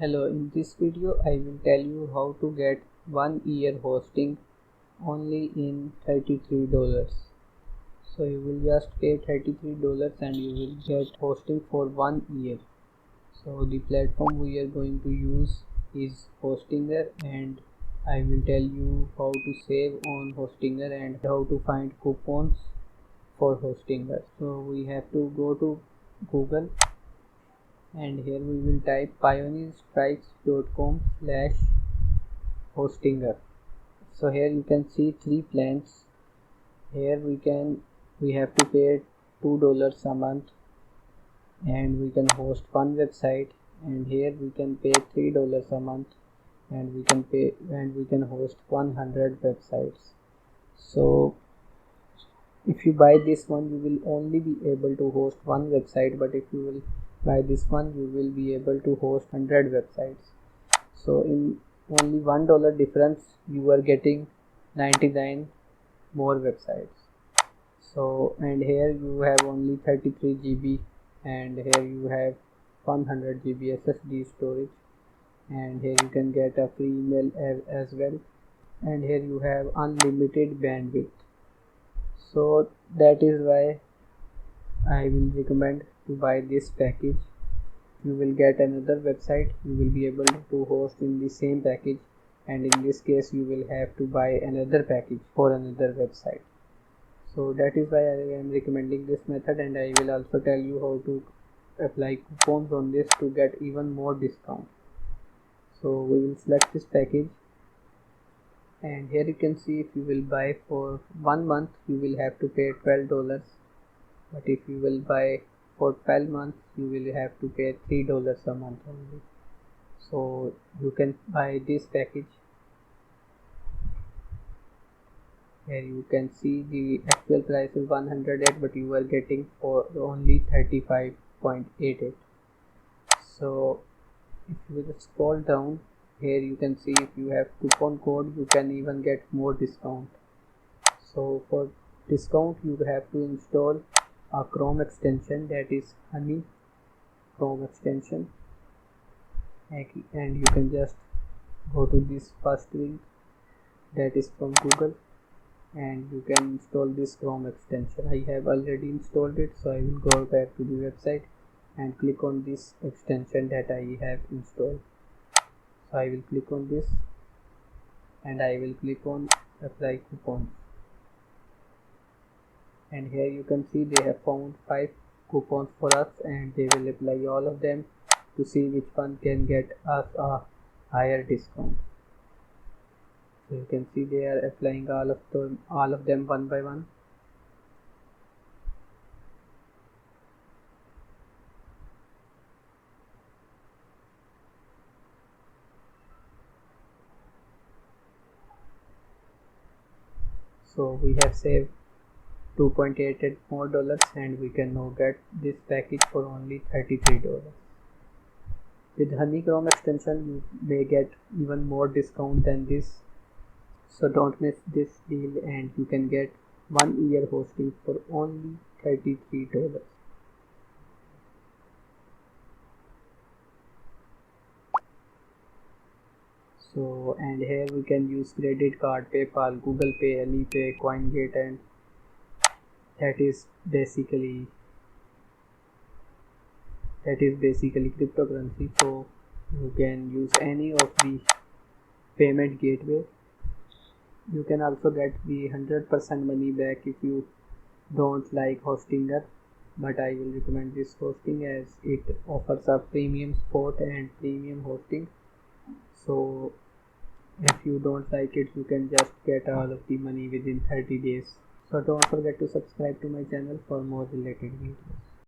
Hello, in this video I will tell you how to get 1 year hosting only in $33. So you will just pay $33 and you will get hosting for 1 year. So the platform we are going to use is Hostinger, and I will tell you how to save on Hostinger and how to find coupons for Hostinger. So we have to go to Google, and here we will type pioneerstrikes.com/hostinger. So here you can see three plans. Here we have to pay $2 a month and we can host one website, and here we can pay $3 a month and we can host 100 websites. So if you buy this one, you will only be able to host one website, but if you will buy this one, you will be able to host 100 websites. So in only $1 difference, you are getting 99 more websites. So, and here you have only 33 GB, and here you have 100 GB SSD storage, and here you can get a free email as well, and here you have unlimited bandwidth. So that is why I will recommend to buy this package. You will get another website you will be able to host in the same package, and in this case you will have to buy another package for another website. So that is why I am recommending this method, and I will also tell you how to apply coupons on this to get even more discount. So we will select this package, and here you can see if you will buy for 1 month you will have to pay $12, but if you will buy for 12 months you will have to pay $3 a month only. So you can buy this package. Here you can see the actual price is 108, but you are getting for only 35.88. So if you will scroll down, here you can see if you have coupon code you can even get more discount. So for discount you have to install a Chrome extension, that is Honey Chrome extension, and you can just go to this first link that is from Google, and you can install this Chrome extension. I have already installed it, so I will go back to the website and click on this extension that I have installed. So I will click on this and I will click on apply coupons, and here you can see they have found 5 coupons for us, and they will apply all of them to see which one can get us a higher discount. So you can see they are applying all of them one by one. So we have saved $2.88 more, and we can now get this package for only $33. With Honey Chrome extension you may get even more discount than this, so don't miss this deal, and you can get 1 year hosting for only $33. So, and here we can use credit card, PayPal, Google Pay, Alipay, CoinGate, and that is basically cryptocurrency. So you can use any of the payment gateway. You can also get the 100% money back if you don't like Hostinger, but I will recommend this hosting as it offers a premium support and premium hosting. So if you don't like it, you can just get all of the money within 30 days. So don't forget to subscribe to my channel for more related videos.